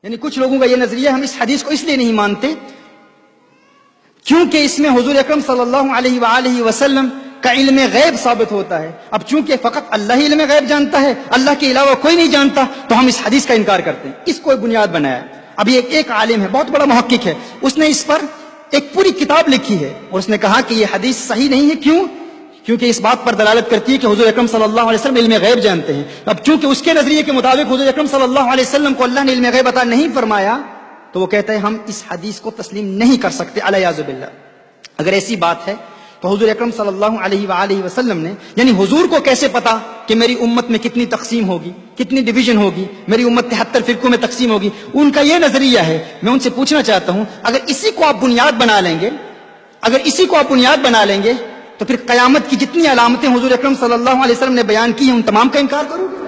یعنی کچھ لوگوں کا یہ نظریہ ہم اس حدیث کو اس لیے نہیں مانتے کیونکہ اس میں حضور اکرم صلی اللہ علیہ وآلہ وسلم کا علم غیب ثابت ہوتا ہے. اب چونکہ فقط اللہ ہی علم غیب جانتا ہے, اللہ کے علاوہ کوئی نہیں جانتا, تو ہم اس حدیث کا انکار کرتے ہیں. اس کو بنیاد بنایا. اب یہ ایک عالم ہے, بہت بڑا محقق ہے, اس نے اس پر ایک پوری کتاب لکھی ہے اور اس نے کہا کہ یہ حدیث صحیح نہیں ہے. کیوں؟ کیونکہ اس بات پر دلالت کرتی ہے کہ حضور اکرم صلی اللہ علیہ وسلم علم غیب جانتے ہیں. اب چونکہ اس کے نظریے کے مطابق حضور اکرم صلی اللہ علیہ وسلم کو اللہ نے علم غیب عطا نہیں فرمایا, تو وہ کہتا ہے ہم اس حدیث کو تسلیم نہیں کر سکتے علیاذ باللہ. اگر ایسی بات ہے تو حضور اکرم صلی اللہ علیہ وآلہ وسلم نے, یعنی حضور کو کیسے پتا کہ میری امت میں کتنی تقسیم ہوگی, کتنی ڈویژن ہوگی, میری امت 73 فرقوں میں تقسیم ہوگی, ان کا یہ نظریہ ہے. میں ان سے پوچھنا چاہتا ہوں, اگر اسی کو آپ بنیاد بنا لیں گے, اگر اسی کو آپ بنیاد بنا لیں گے, تو پھر قیامت کی جتنی علامتیں حضور اکرم صلی اللہ علیہ وسلم نے بیان کی ہیں ان تمام کا انکار کرو گے؟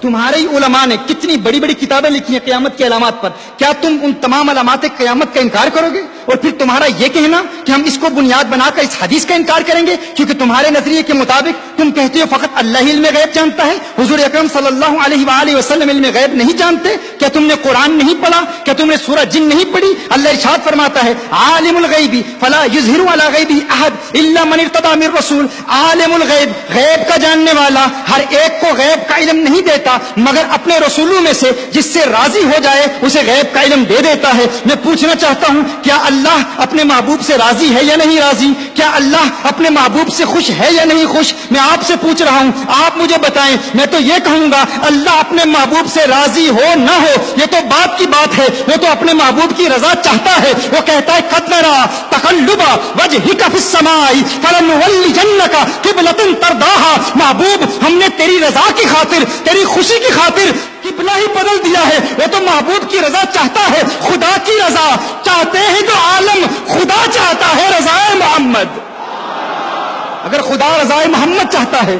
تمہارے ہی علماء نے کتنی بڑی بڑی کتابیں لکھی ہیں قیامت کی علامات پر, کیا تم ان تمام علامات قیامت کا انکار کرو گے؟ اور پھر تمہارا یہ کہنا کہ ہم اس کو بنیاد بنا کر اس حدیث کا انکار کریں گے کیونکہ تمہارے نظریے کے مطابق تم کہتے ہو فقط اللہ ہی علم غیب جانتا ہے, حضور اکرم صلی اللہ علیہ وآلہ وسلم علم غیب نہیں جانتے. کیا تم نے قرآن نہیں پڑھا؟ کیا تم نے سورہ جن نہیں پڑھی؟ اللہ ارشاد فرماتا ہے عالم الغیب فلا یظہر علی غیبہ احد الا من ارتضی من رسول. عالم الغیب, غیب کا جاننے والا ہر ایک کو غیب کا علم نہیں دیتا مگر اپنے رسولوں میں سے جس سے راضی ہو جائے اسے غیب کا علم دے دیتا ہے. میں پوچھنا چاہتا ہوں, کیا اللہ اپنے محبوب سے راضی ہے یا نہیں راضی؟ کیا اللہ اپنے محبوب سے خوش ہے یا نہیں خوش؟ میں آپ سے پوچھ رہا ہوں, آپ مجھے بتائیں. میں تو یہ کہوں گا اللہ اپنے محبوب سے راضی ہو نہ ہو یہ تو بات کی بات ہے, وہ تو اپنے محبوب کی رضا چاہتا ہے. وہ کہتا ہے قد نرى تقلب وجهك في السماء فلنولينك قبلة ترضاها. محبوب ہم نے تیری رضا کی خاطر, تیری خوشی کی خاطر قبلہ ہی بدل دیا ہے. وہ تو محبوب کی رضا چاہتا ہے, خدا کی رضا چاہتے ہیں تو عالم خدا چاہتا ہے رضا محمد. اگر خدا رضا محمد چاہتا ہے,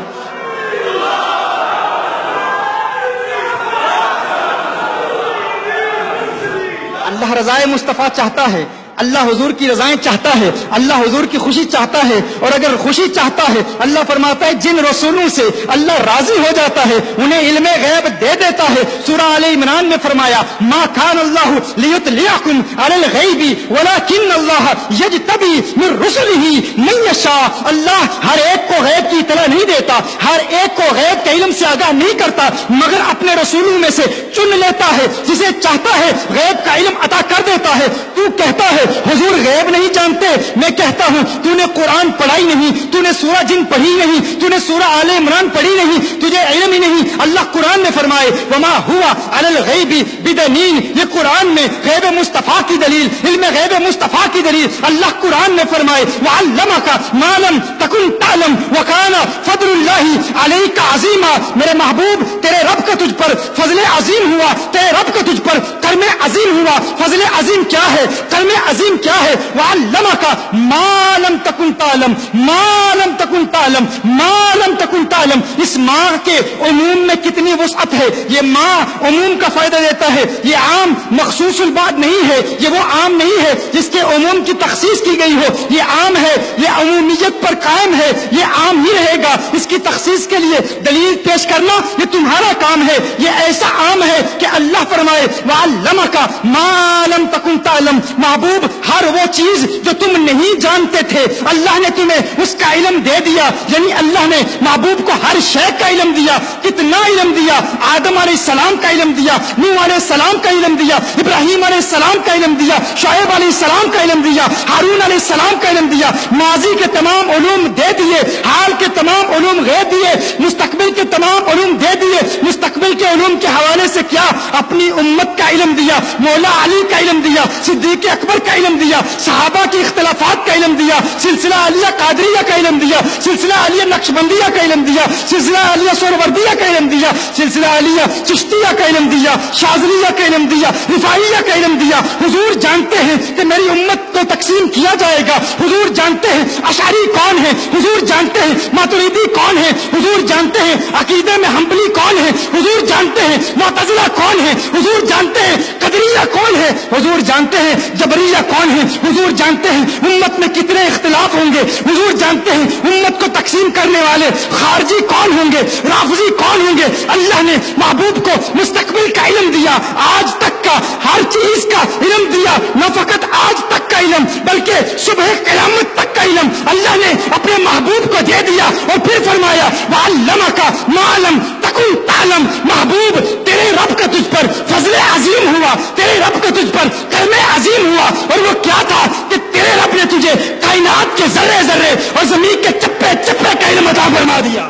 اللہ رضا مصطفیٰ چاہتا ہے, اللہ حضور کی رضائیں چاہتا ہے, اللہ حضور کی خوشی چاہتا ہے. اور اگر خوشی چاہتا ہے, اللہ فرماتا ہے جن رسولوں سے اللہ راضی ہو جاتا ہے انہیں علم غیب دے دیتا ہے. سورہ آل عمران میں فرمایا ما کان اللہ لیطلعکم علی الغیب ولکن اللہ یجتبی من رسلہ من یشاء. اللہ ہر ایک کو غیب کی اطلاع نہیں دیتا, ہر ایک کو غیب کے علم سے آگاہ نہیں کرتا, مگر اپنے رسولوں میں سے چن لیتا ہے, جسے چاہتا ہے غیب کا علم عطا کر دیتا ہے. تو کہتا ہے حضور غیب نہیں جانتے, میں کہتا ہوں تو نے قرآن پڑھائی نہیں, تو نے سورہ جن پڑھی نہیں, تو نے سورہ آل عمران پڑھی نہیں, تجھے علم ہی نہیں. اللہ قرآن میں فرمائے وما ہوا علی الغیب بدنین, یہ قرآن میں غیب مصطفیٰ کی دلیل, علم غیب مصطفیٰ کی دلیل. اللہ قرآن میں فرمائے وعلمک ما لم تکن تعلم وکان فضل اللہ علیک عظیما. میرے محبوب تیرے رب کا تجھ پر فضل عظیم ہوا, تیرے رب کا تجھ پر کرم عظیم ہوا. فضل عظیم کیا ہے, کرم عظیم کیا ہے؟ وعلمک ما لم تکن تعلم, ما لم تکن تعلم, ما لم تکن تعلم. اس ماں کے عموم میں کتنی وسعت ہے. یہ ماں عموم کا فائدہ دیتا ہے, یہ عام مخصوص البعد نہیں ہے, یہ وہ عام نہیں ہے جس کے عموم کی تخصیص کی گئی ہو. یہ عام ہے, یہ عمومیت پر قائم ہے, یہ عام ہی رہے گا. اس کی تخصیص کے لیے دلیل پیش کرنا یہ تمہارا کام ہے. یہ ایسا عام ہے کہ اللہ فرمائے وعلمک ما لم تکن تعلم. محبوب ہر وہ چیز جو تم نہیں جانتے تھے اللہ نے تمہیں اس کا علم دے دیا. یعنی اللہ نے محبوب کو ہر شے کا علم دیا. کتنا علم دیا؟ آدم علیہ السلام کا علم دیا, نوح علیہ السلام کا علم دیا, ابراہیم علیہ السلام کا علم دیا, شعیب علیہ السلام کا علم دیا, ہارون علیہ السلام کا علم دیا. ماضی کے تمام علوم دے دیے, حال کے تمام علوم دے دیے, مستقبل کے تمام علوم دے دیے. مستقبل کے علوم کے حوالے سے کیا اپنی امت کا علم دیا, مولا علی کا علم دیا, صدیق اکبر کا علم دیا, صحابہ کے اختلافات کا علم دیا, سلسلہ علیہ قادریہ کا علم دیا, سلسلہ علیہ نقشبندیہ کا علم دیا, سلسلہ علیہ سہروردیہ کا علم دیا, سلسلہ علیہ چشتیہ کا علم دیا, شاذلیہ کا علم دیا, رفاعیہ کا علم دیا. حضور جانتے ہیں کہ میری امت کو تقسیم کیا جائے گا. حضور جانتے ہیں اشعری کون ہے, حضور جانتے ہیں ماتریدی کون ہے, حضور جانتے ہیں عقیدے میں حنبلی کون ہے, حضور جانتے ہیں معتزلہ کون ہے, حضور جانتے ہیں قدریہ کون ہے, حضور جانتے ہیں جبریہ کون ہے, حضور جانتے ہیں امت میں کتنے اختلاف ہوں گے, حضور جانتے ہیں امت کو تقسیم کرنے والے خارجی کون ہوں گے, رافضی کون ہوں گے. اللہ نے محبوب کو مستقبل کا علم دیا, آج تک کا ہر چیز کا علم دیا, نہ فقط آج تک کا علم بلکہ صبح قیامت تک کا علم اللہ نے اپنے محبوب کو دے دیا. اور پھر فرمایا وَعَلَّمَكَ مَا لَمْ تَكُنْ تَعْلَمْ. محبوب تیرے رب کا تجھ پر فضل عظیم ہوا, تیرے رب کا تجھ پر کرم عظیم ہوا, اور وہ کیا تھا کہ تیرے رب نے تجھے کائنات کے ذرے ذرے اور زمین کے چپے چپے کا علم عطا فرما دیا.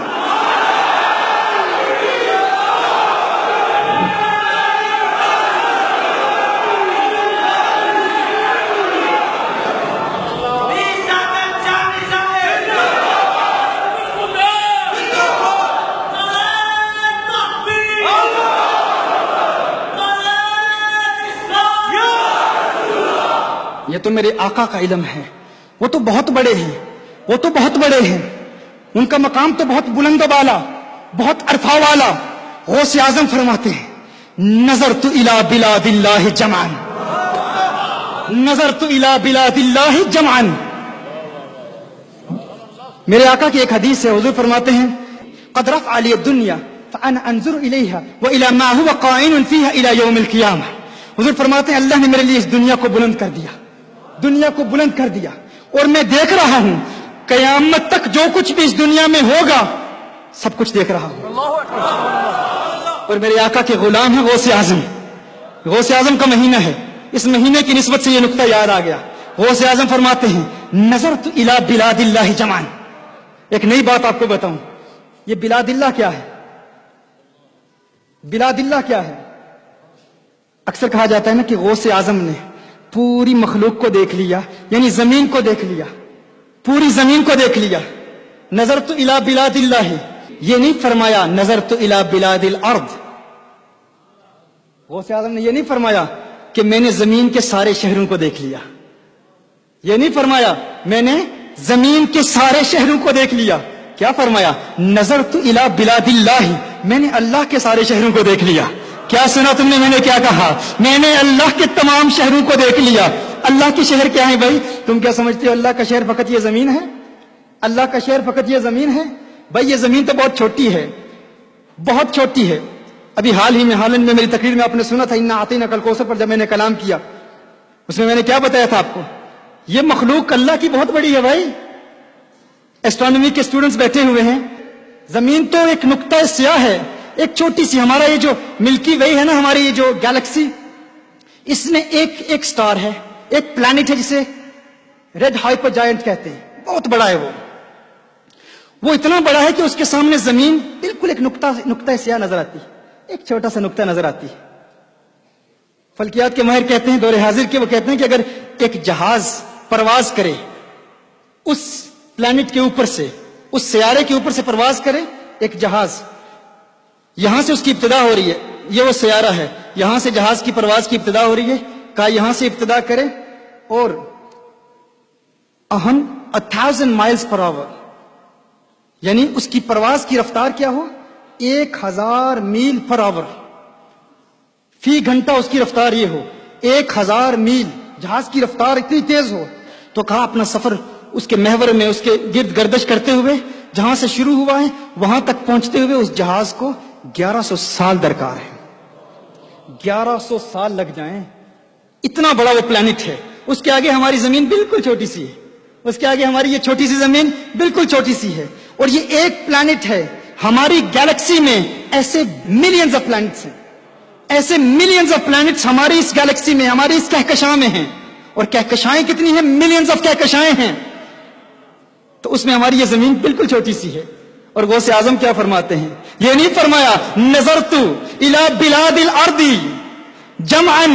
یہ تو میرے آقا کا علم ہے, وہ تو بہت بڑے ہیں, وہ تو بہت بڑے ہیں, ان کا مقام تو بہت بلند و بالا, بہت عرفہ والا. غوث اعظم فرماتے ہیں نظرت الی بلاد اللہ جمعا, نظرت الی بلاد اللہ جمعا. میرے آقا کی ایک حدیث ہے, حضور فرماتے ہیں قد رفع لی الدنیا فانا انظر الیہا والی ما هو قائم فیہا الی یوم القیامہ. حضور فرماتے ہیں اللہ نے میرے لیے اس دنیا کو بلند کر دیا, دنیا کو بلند کر دیا, اور میں دیکھ رہا ہوں قیامت تک جو کچھ بھی اس دنیا میں ہوگا سب کچھ دیکھ رہا ہوں. اور میرے آقا کے غلام ہیں غوث اعظم. غوث اعظم کا مہینہ ہے, اس مہینے کی نسبت سے یہ نقطہ یاد آ گیا. غوث اعظم فرماتے ہیں نظرت الی بلاد اللہ جمعا. ایک نئی بات آپ کو بتاؤں, یہ بلاد اللہ کیا ہے؟ بلاد اللہ کیا ہے؟ اکثر کہا جاتا ہے نا کہ غوث اعظم نے پوری مخلوق کو دیکھ لیا, یعنی زمین کو دیکھ لیا, پوری زمین کو دیکھ لیا. نظرت الی بلاد اللہ, یہ نہیں فرمایا نظرت الی بلاد الارض. غوث اعظم نے یہ نہیں فرمایا کہ میں نے زمین کے سارے شہروں کو دیکھ لیا, یہ نہیں فرمایا میں نے زمین کے سارے شہروں کو دیکھ لیا. کیا فرمایا نظرت الی بلاد اللہ, میں نے اللہ کے سارے شہروں کو دیکھ لیا. کیا سنا تم نے, میں نے کیا کہا؟ میں نے اللہ کے تمام شہروں کو دیکھ لیا. اللہ کے شہر کیا ہیں بھائی؟ تم کیا سمجھتے ہو اللہ کا شہر فقط یہ زمین ہے؟ اللہ کا شہر فقط یہ زمین ہے؟ بھائی یہ زمین تو بہت چھوٹی ہے, بہت چھوٹی ہے. ابھی حال ہی میں ہالینڈ میں میری تقریر میں آپ نے سنا تھا انا اعطیناک الکوثر پر جب میں نے کلام کیا, اس میں نے کیا بتایا تھا آپ کو؟ یہ مخلوق اللہ کی بہت بڑی ہے بھائی. ایسٹرونومی کے اسٹوڈنٹس بیٹھے ہوئے ہیں, زمین تو ایک نقطہ سیاہ ہے, ایک چھوٹی سی. ہمارا یہ جو ملکی وے ہے نا, ہماری یہ جو گیلیکسی, اس میں ایک سٹار ہے, ایک پلانٹ ہے جسے ریڈ ہائپر جائنٹ کہتے ہیں, بہت بڑا ہے وہ اتنا بڑا ہے کہ اس کے سامنے زمین بالکل ایک نقطہ سیاہ نظر آتی, ایک چھوٹا سا نقطہ نظر آتی. فلکیات کے ماہر کہتے ہیں دور حاضر کے, وہ کہتے ہیں کہ اگر ایک جہاز پرواز کرے اس پلانٹ کے اوپر سے, اس سیارے کے اوپر سے پرواز کرے ایک جہاز, یہاں سے اس کی ابتدا ہو رہی ہے, یہ وہ سیارہ ہے, یہاں سے جہاز کی پرواز کی ابتدا ہو رہی ہے, کہا یہاں سے ابتدا کرے اور 1000 miles per hour, یعنی اس کی پرواز کی رفتار کیا ہو 1000 میل پر آور, فی گھنٹہ اس کی رفتار یہ ہو 1000 میل, جہاز کی رفتار اتنی تیز ہو. تو کہا اپنا سفر اس کے محور میں اس کے گرد گردش کرتے ہوئے جہاں سے شروع ہوا ہے وہاں تک پہنچتے ہوئے اس جہاز کو 1100 سال درکار ہے, 1100 سال لگ جائیں. اتنا بڑا وہ پلانٹ ہے, اس کے آگے ہماری زمین بالکل چھوٹی سی ہے, اس کے آگے ہماری یہ چھوٹی سی زمین بالکل چھوٹی سی ہے. اور یہ ایک پلانٹ ہے, ہماری گیلیکسی میں ایسے ملینز آف پلانٹس ہیں, ایسے ملینز آف پلانٹس ہماری اس گیلیکسی میں, ہماری اس کہکشاں میں ہیں. اور کہکشائیں کتنی ہیں؟ ملینز آف کہکشائیں ہیں. تو اس میں ہماری یہ زمین بالکل چھوٹی سی ہے. اور غوث اعظم کیا فرماتے ہیں؟ یہ نہیں فرمایا نظرت الی بلاد الارض جمعا,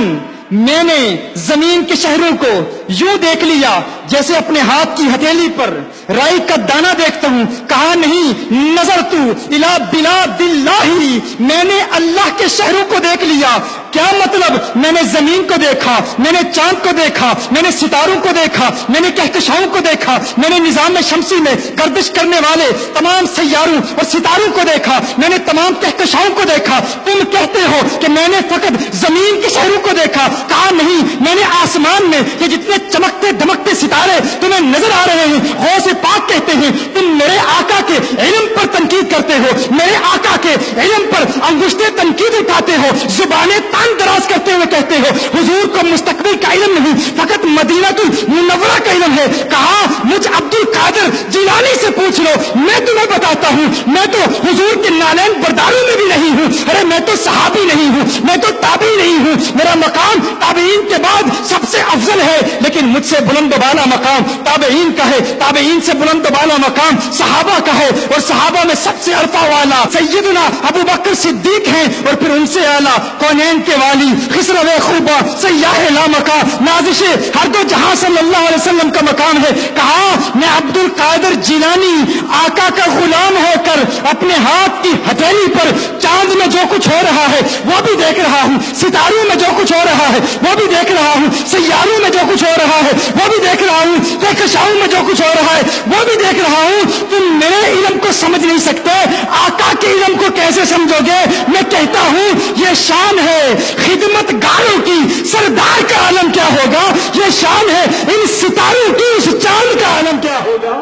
میں نے زمین کے شہروں کو یوں دیکھ لیا جیسے اپنے ہاتھ کی ہتھیلی پر رائی کا دانہ دیکھتا ہوں. کہا نہیں نظرت الی بلاد اللہ, میں نے اللہ کے شہروں کو دیکھ لیا. کیا مطلب؟ میں نے زمین کو دیکھا, میں نے چاند کو دیکھا, میں نے ستاروں کو دیکھا, میں نے کہکشاؤں کو دیکھا, میں نے نظام شمسی میں گردش کرنے والے تمام سیاروں اور ستاروں کو دیکھا, میں نے تمام کہکشاؤں کو دیکھا. تم کہتے ہو کہ میں نے فقط زمین کے شہروں کو دیکھا. کہا نہیں, میں نے آسمان میں یہ جتنے چمکتے دمکتے ستارے تمہیں نظر آ رہے ہیں, غوث پاک کہتے ہیں تم میرے آقا کے علم پر تنقید کرتے ہو, میرے آقا کے علم پر انگشتے تنقید اٹھاتے ہو, زبانیں زبان دراز کرتے ہوئے کہتے ہو حضور کو مستقبل کا علم نہیں فقط مدینہ المنورہ کا علم ہے. کہا مجھ عبد القادر جیلانی سے پوچھ لو, میں تمہیں بتاتا ہوں, میں تو حضور کے نالین برداروں میں بھی نہیں ہوں, ارے میں تو صحابی نہیں ہوں, میں تو تابعی نہیں ہوں, میرا مقام تابعین کے بعد سب سے افضل ہے, لیکن مجھ سے بلند و بالا مقام تابعین کا ہے, تابعین سے بلند و بالا مقام صحابہ کا ہے, اور صحابہ میں سب سے عرفہ والا سیدنا ابو بکر صدیق ہیں, اور پھر ان سے اعلیٰ کونین کے والی خسرو خوبہ سیاح لامکا نازش ہر دو جہاں صلی اللہ علیہ وسلم کا مقام ہے. کہا میں عبد القادر جیلانی آقا کا غلام ہو کر اپنے ہاتھ کی ہتھیلی پر چاند میں جو کچھ ہو رہا ہے وہ بھی دیکھ رہا ہوں, ستاروں میں جو کچھ ہو رہا ہے وہ بھی دیکھ رہا ہوں, سیاروں میں جو کچھ ہو رہا ہے وہ بھی دیکھ رہا ہوں, کہکشاؤں میں جو کچھ ہو رہا ہے وہ بھی دیکھ رہا ہوں. تم میرے علم کو سمجھ نہیں سکتے, آقا کے علم کو کیسے سمجھو گے؟ میں کہتا ہوں یہ شان ہے خدمت گاروں کی, سردار کا عالم کیا ہوگا, یہ شان ہے ان ستاروں کی, اس چاند کا عالم کیا ہوگا.